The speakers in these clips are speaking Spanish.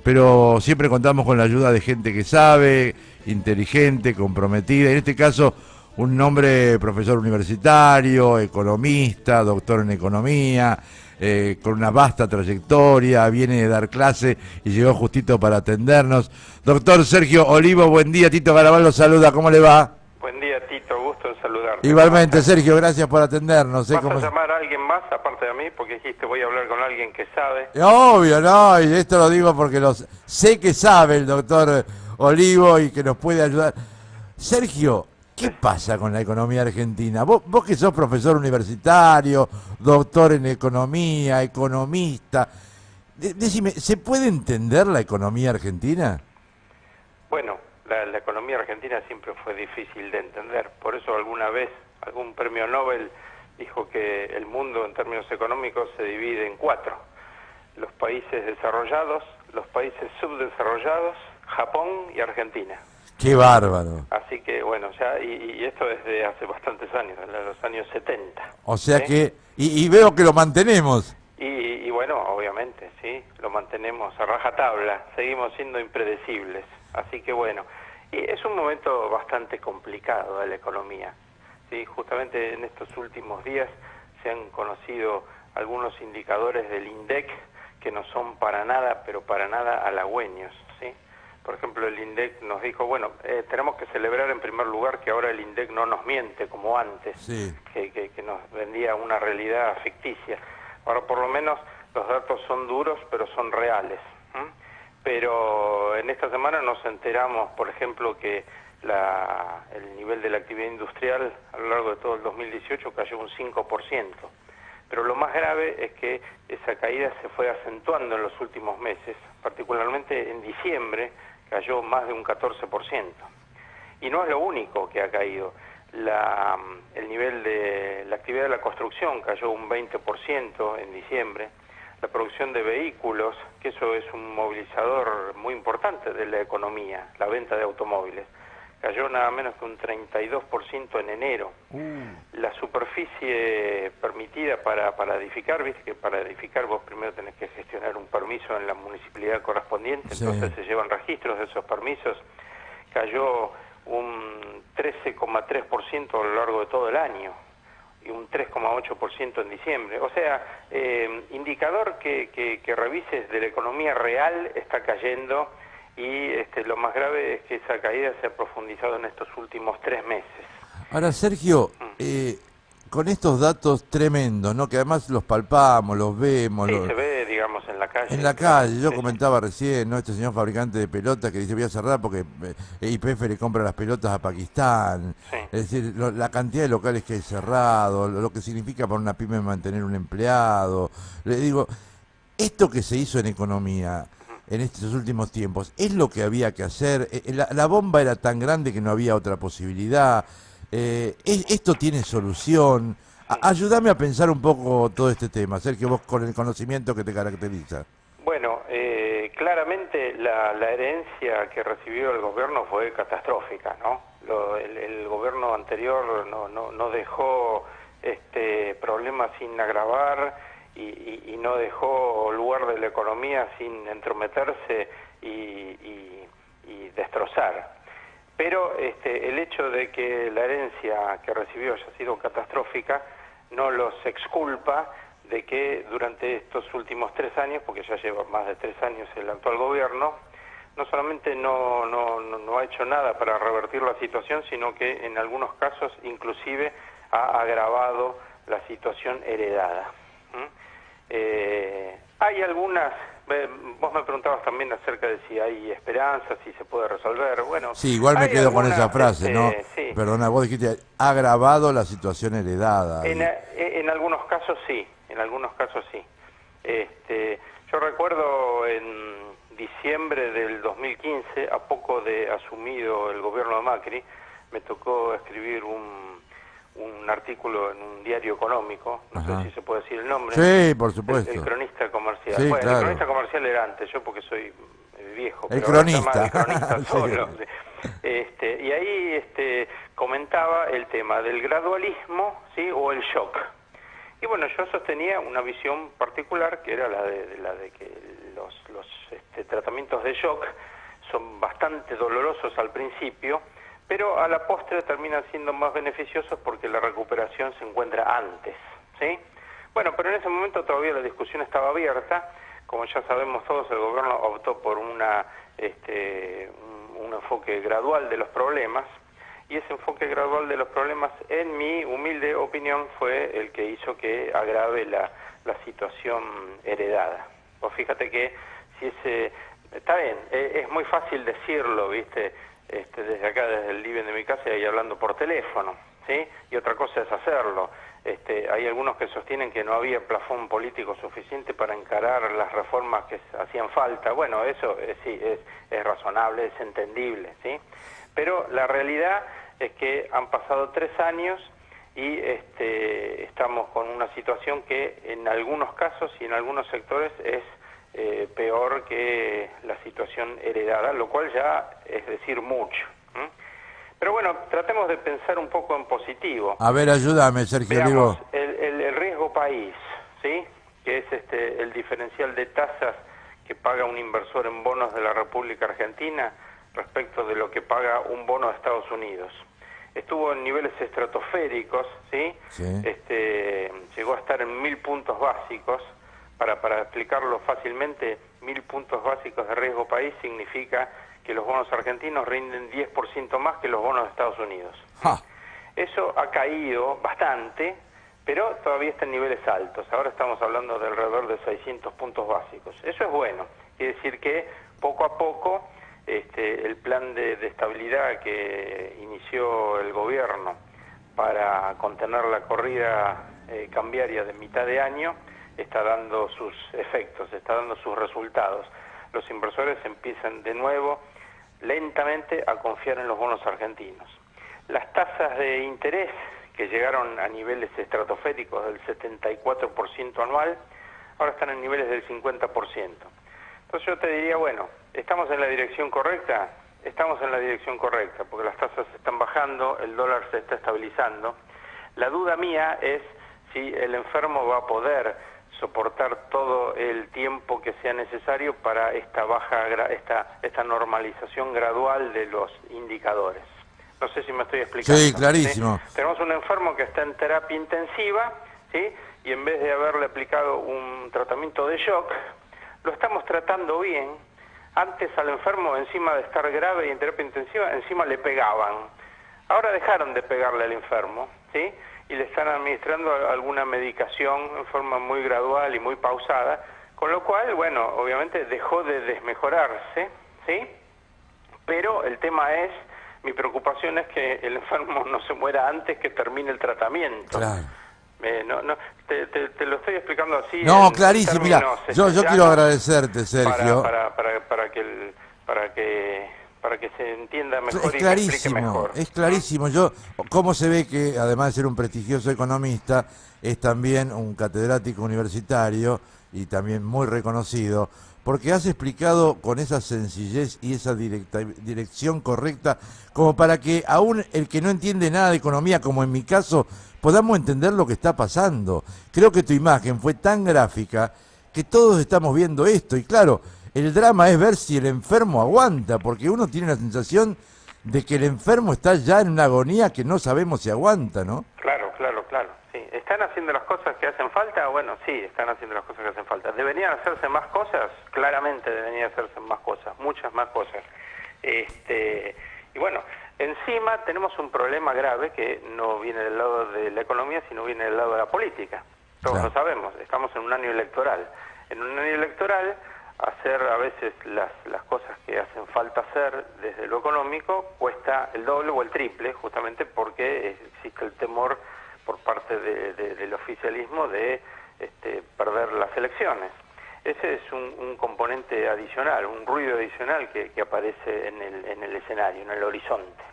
pero siempre contamos con la ayuda de gente que sabe, inteligente, comprometida. En este caso, un nombre profesor universitario, economista, doctor en economía, con una vasta trayectoria, viene de dar clase y llegó justito para atendernos. Doctor Sergio Olivo, buen día. Tito Garabal lo saluda, ¿cómo le va? Buen día, Tito, gusto en saludarte. ¿Cómo Igualmente, estás? Sergio, gracias por atendernos. ¿Vas a ¿Cómo... llamar a alguien más aparte de mí? Porque dijiste voy a hablar con alguien que sabe. Obvio, ¿no? Y esto lo digo porque sé que sabe el doctor Olivo y que nos puede ayudar. Sergio, ¿qué pasa con la economía argentina? Vos que sos profesor universitario, doctor en economía, economista, decime, ¿se puede entender la economía argentina? Bueno, la economía argentina siempre fue difícil de entender. Por eso alguna vez algún premio Nobel dijo que el mundo en términos económicos se divide en cuatro. Los países desarrollados, los países subdesarrollados, Japón y Argentina. ¡Qué bárbaro! Así que bueno, ya y esto desde hace bastantes años, desde los años 70. O sea ¿Sí? que, y veo que lo mantenemos. Y bueno, obviamente, sí, lo mantenemos a rajatabla, seguimos siendo impredecibles. Así que bueno, y es un momento bastante complicado de la economía. Sí, justamente en estos últimos días se han conocido algunos indicadores del INDEC que no son para nada, pero para nada halagüeños, ¿sí? Por ejemplo, el INDEC nos dijo, bueno, tenemos que celebrar en primer lugar que ahora el INDEC no nos miente como antes, Sí. que nos vendía una realidad ficticia. Ahora por lo menos los datos son duros, pero son reales. Pero en esta semana nos enteramos, por ejemplo, que el nivel de la actividad industrial a lo largo de todo el 2018 cayó un 5%. Pero lo más grave es que esa caída se fue acentuando en los últimos meses, particularmente en diciembre cayó más de un 14%. Y no es lo único que ha caído. El nivel de la actividad de la construcción cayó un 20% en diciembre. La producción de vehículos, que eso es un movilizador muy importante de la economía, la venta de automóviles, cayó nada menos que un 32% en enero. La superficie permitida para edificar, viste que para edificar vos primero tenés que gestionar un permiso en la municipalidad correspondiente, Sí. entonces se llevan registros de esos permisos, cayó un 13,3% a lo largo de todo el año y un 3,8% en diciembre. O sea, indicador que revises de la economía real está cayendo y lo más grave es que esa caída se ha profundizado en estos últimos 3 meses. Ahora, Sergio, con estos datos tremendos, ¿no? Que además los palpamos, los vemos, Sí, se ve, digamos, en la calle. en la Claro. calle. Yo Sí, sí. comentaba recién, ¿no? Este señor fabricante de pelotas que dice voy a cerrar porque YPF le compra las pelotas a Pakistán. Sí. Es decir, la cantidad de locales que hay cerrados, lo que significa para una pyme mantener un empleado. Le digo, esto que se hizo en economía en estos últimos tiempos, ¿es lo que había que hacer? La bomba era tan grande que no había otra posibilidad. ¿Esto tiene solución? Ayúdame a pensar un poco todo este tema, Sergio, vos con el conocimiento que te caracteriza. Bueno, claramente la herencia que recibió el gobierno fue catastrófica, ¿no? El gobierno anterior no dejó problemas sin agravar y no dejó lugar de la economía sin entrometerse y destrozar. Pero el hecho de que la herencia que recibió haya sido catastrófica no los exculpa de que durante estos últimos 3 años, porque ya lleva más de 3 años el actual gobierno, no solamente no ha hecho nada para revertir la situación, sino que en algunos casos inclusive ha agravado la situación heredada. Hay algunas, vos me preguntabas también acerca de si hay esperanza, si se puede resolver. Bueno, Sí, igual me hay quedo con esa algunas, frase, ¿no? sí. Perdona, vos dijiste, ha agravado la situación heredada. En algunos casos sí, en algunos casos sí. Yo recuerdo en diciembre del 2015, a poco de asumido el gobierno de Macri, me tocó escribir un artículo en un diario económico, no Ajá. sé si se puede decir el nombre. Sí, por supuesto. El cronista comercial. Sí, Bueno, claro. el cronista comercial era antes, yo porque soy viejo, El pero ahora se llama cronista. el cronista Sí. solo. Y ahí comentaba el tema del gradualismo, ¿sí? O el shock. Y bueno, yo sostenía una visión particular que era la de que los tratamientos de shock son bastante dolorosos al principio, pero a la postre terminan siendo más beneficiosos porque la recuperación se encuentra antes, ¿sí? Bueno, pero en ese momento todavía la discusión estaba abierta. Como ya sabemos todos, el gobierno optó por un enfoque gradual de los problemas, y ese enfoque gradual de los problemas, en mi humilde opinión, fue el que hizo que agrave la situación heredada. Vos fíjate que si ese... Está bien, es muy fácil decirlo, ¿viste? Desde acá, desde el living de mi casa, y hablando por teléfono, ¿sí? Y otra cosa es hacerlo. Hay algunos que sostienen que no había plafón político suficiente para encarar las reformas que hacían falta. Bueno, eso sí, es razonable, es entendible, ¿sí? Pero la realidad es que han pasado 3 años y estamos con una situación que en algunos casos y en algunos sectores es peor que la situación heredada, lo cual ya es decir mucho. Pero bueno, tratemos de pensar un poco en positivo. A ver, ayúdame, Sergio. Veamos, Digo, el riesgo país, ¿sí? Que es el diferencial de tasas que paga un inversor en bonos de la República Argentina respecto de lo que paga un bono de Estados Unidos. Estuvo en niveles estratosféricos, ¿sí? Sí. Llegó a estar en 1000 puntos básicos. Para explicarlo fácilmente, 1000 puntos básicos de riesgo país significa que los bonos argentinos rinden 10% más que los bonos de Estados Unidos. Ja. Eso ha caído bastante, pero todavía está en niveles altos. Ahora estamos hablando de alrededor de 600 puntos básicos. Eso es bueno. Quiere decir que poco a poco el plan de estabilidad que inició el gobierno para contener la corrida cambiaria de mitad de año está dando sus efectos, está dando sus resultados. Los inversores empiezan de nuevo lentamente a confiar en los bonos argentinos. Las tasas de interés, que llegaron a niveles estratosféricos del 74% anual, ahora están en niveles del 50%. Entonces yo te diría, bueno, ¿estamos en la dirección correcta? Estamos en la dirección correcta, porque las tasas están bajando, el dólar se está estabilizando. La duda mía es si el enfermo va a poder soportar todo el tiempo que sea necesario para esta normalización gradual de los indicadores. No sé si me estoy explicando. Sí, clarísimo. ¿Sí? Tenemos un enfermo que está en terapia intensiva, ¿sí? Y en vez de haberle aplicado un tratamiento de shock, lo estamos tratando bien. Antes al enfermo, encima de estar grave y en terapia intensiva, encima le pegaban. Ahora dejaron de pegarle al enfermo, ¿sí? Y le están administrando alguna medicación en forma muy gradual y muy pausada, con lo cual, bueno, obviamente dejó de desmejorarse, ¿sí? Pero el tema es, mi preocupación es que el enfermo no se muera antes que termine el tratamiento. Claro. Te lo estoy explicando así. No, clarísimo. Mira, yo quiero agradecerte, Sergio. Para que se entienda mejor Es y me explique clarísimo, mejor. es clarísimo. Cómo se ve que, además de ser un prestigioso economista, es también un catedrático universitario y también muy reconocido, porque has explicado con esa sencillez y esa dirección correcta, como para que aún el que no entiende nada de economía, como en mi caso, podamos entender lo que está pasando. Creo que tu imagen fue tan gráfica que todos estamos viendo esto, y claro, el drama es ver si el enfermo aguanta, porque uno tiene la sensación de que el enfermo está ya en una agonía que no sabemos si aguanta, ¿no? Claro. Sí. ¿Están haciendo las cosas que hacen falta? Bueno, sí, están haciendo las cosas que hacen falta. ¿Deberían hacerse más cosas? Claramente deberían hacerse más cosas, muchas más cosas. Y bueno, encima tenemos un problema grave que no viene del lado de la economía, sino viene del lado de la política. Todos lo sabemos, estamos en un año electoral. En un año electoral, hacer a veces las cosas que hacen falta hacer desde lo económico cuesta el doble o el triple, justamente porque existe el temor por parte del oficialismo de perder las elecciones. Ese es un componente adicional, un ruido adicional que aparece en el escenario, en el horizonte.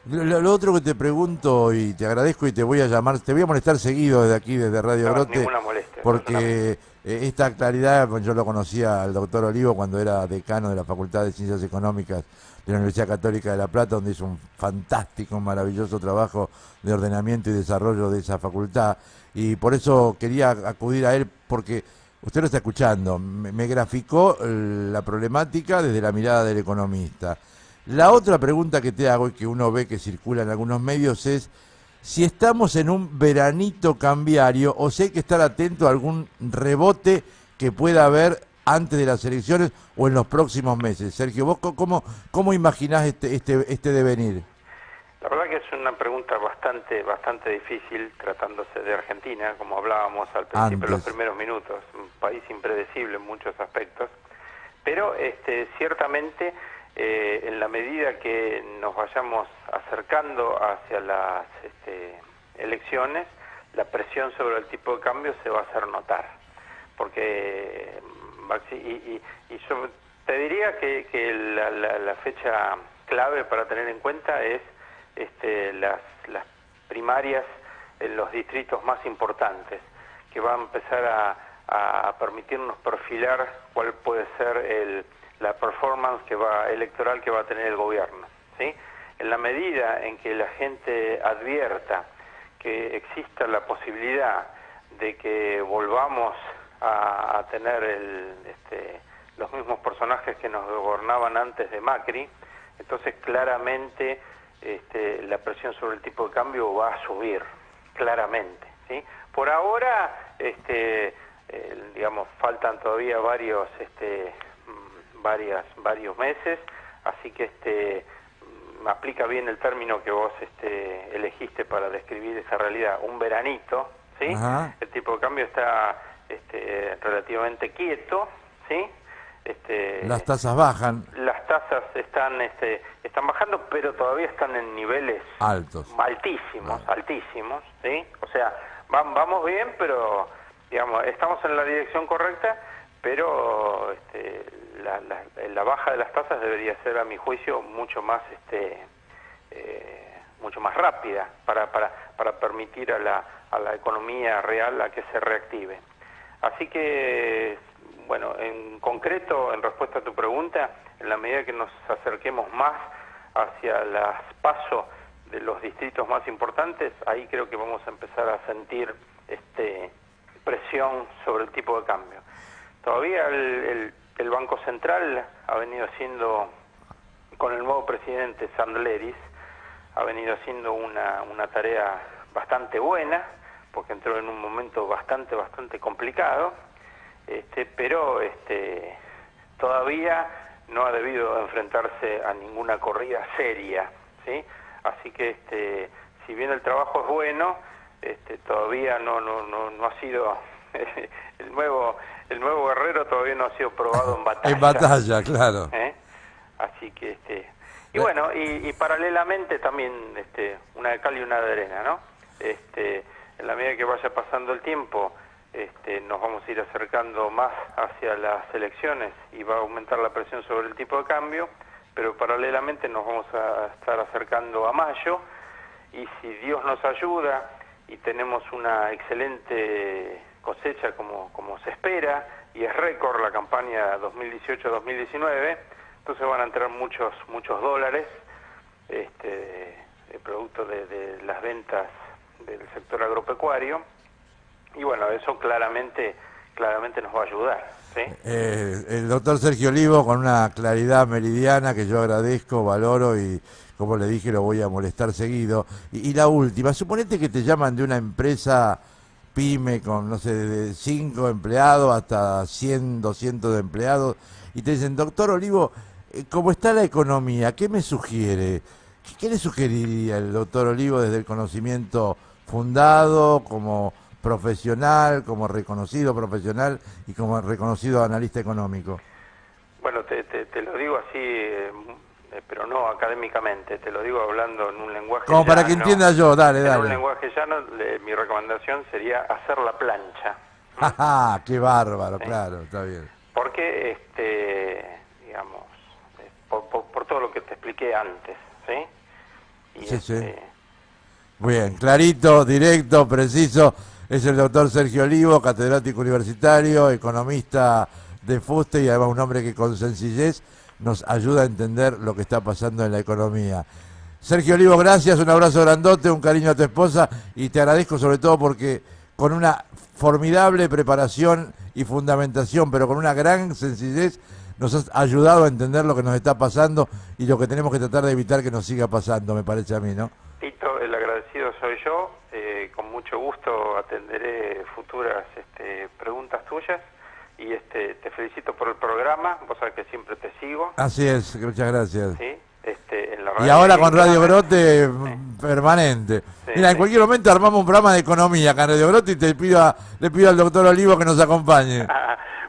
Lo otro que te pregunto, y te agradezco y te voy a llamar, te voy a molestar seguido desde aquí, desde Radio Grote, ninguna molestia, porque esta claridad, yo lo conocía al doctor Olivo cuando era decano de la Facultad de Ciencias Económicas de la Universidad Católica de La Plata, donde hizo un fantástico, maravilloso trabajo de ordenamiento y desarrollo de esa facultad, y por eso quería acudir a él, porque usted lo está escuchando, me graficó la problemática desde la mirada del economista. La otra pregunta que te hago y que uno ve que circula en algunos medios es si estamos en un veranito cambiario o si hay que estar atento a algún rebote que pueda haber antes de las elecciones o en los próximos meses. Sergio, ¿vos cómo imaginás este devenir? La verdad que es una pregunta bastante difícil tratándose de Argentina, como hablábamos al principio de los primeros minutos, un país impredecible en muchos aspectos, pero ciertamente en la medida que nos vayamos acercando hacia las elecciones, la presión sobre el tipo de cambio se va a hacer notar, porque yo te diría que la fecha clave para tener en cuenta es las primarias en los distritos más importantes, que va a empezar a permitirnos perfilar cuál puede ser la performance electoral que va a tener el gobierno, ¿sí? En la medida en que la gente advierta que exista la posibilidad de que volvamos a tener los mismos personajes que nos gobernaban antes de Macri, entonces claramente la presión sobre el tipo de cambio va a subir, claramente, ¿sí? Por ahora, digamos, faltan todavía varios meses, así que me aplica bien el término que vos elegiste para describir esa realidad, un veranito, ¿sí? Ajá. El tipo de cambio está relativamente quieto, ¿sí? Las tasas bajan. Las tasas están bajando, pero todavía están en niveles altísimos, ¿sí? O sea, vamos bien, pero digamos, estamos en la dirección correcta, pero la baja de las tasas debería ser, a mi juicio, mucho más rápida para permitir a la economía real a que se reactive. Así que, bueno, en concreto, en respuesta a tu pregunta, en la medida que nos acerquemos más hacia las PASO de los distritos más importantes, ahí creo que vamos a empezar a sentir presión sobre el tipo de cambio. Todavía el Banco Central ha venido haciendo, con el nuevo presidente Sandleris, ha venido haciendo una tarea bastante buena, porque entró en un momento bastante complicado, pero todavía no ha debido enfrentarse a ninguna corrida seria, ¿sí? Así que si bien el trabajo es bueno, todavía no ha sido el nuevo guerrero todavía no ha sido probado en batalla. En batalla, claro. Así que y bueno, y paralelamente también una de cal y una de arena, ¿no? En la medida que vaya pasando el tiempo, nos vamos a ir acercando más hacia las elecciones y va a aumentar la presión sobre el tipo de cambio, pero paralelamente nos vamos a estar acercando a mayo, y si Dios nos ayuda y tenemos una excelente cosecha como se espera, y es récord la campaña 2018-2019, entonces van a entrar muchos dólares, producto de las ventas del sector agropecuario, y bueno, eso claramente nos va a ayudar, ¿sí? El doctor Sergio Olivo, con una claridad meridiana que yo agradezco, valoro, y como le dije, lo voy a molestar seguido. Y la última, suponete que te llaman de una empresa pyme con, no sé, de 5 empleados hasta 100, 200 de empleados, y te dicen, doctor Olivo, ¿cómo está la economía? ¿Qué me sugiere? ¿Qué le sugeriría el doctor Olivo desde el conocimiento fundado, como profesional, como reconocido profesional y como reconocido analista económico? Bueno, te lo digo así, pero no académicamente, te lo digo hablando en un lenguaje como llano, para que entienda yo, dale. En un lenguaje llano, mi recomendación sería hacer la plancha. ¡Ah, qué bárbaro! ¿Sí? Claro, está bien. Porque, digamos, por todo lo que te expliqué antes, ¿sí? Y sí. Bien, clarito, directo, preciso. Es el doctor Sergio Olivo, catedrático universitario, economista de fuste, y además un hombre que con sencillez nos ayuda a entender lo que está pasando en la economía. Sergio Olivo, gracias, un abrazo grandote, un cariño a tu esposa, y te agradezco sobre todo porque con una formidable preparación y fundamentación, pero con una gran sencillez, nos has ayudado a entender lo que nos está pasando y lo que tenemos que tratar de evitar que nos siga pasando, me parece a mí, ¿no? Tito, el agradecido soy yo. Con mucho gusto atenderé futuras preguntas tuyas. Y te felicito por el programa, vos sabés que siempre te sigo. Así es, muchas gracias. ¿Sí? En la Y radio ahora con Radio Grote sí. permanente. Sí, Mira, en sí. cualquier momento armamos un programa de economía acá en Radio Grote y le pido al doctor Olivo que nos acompañe.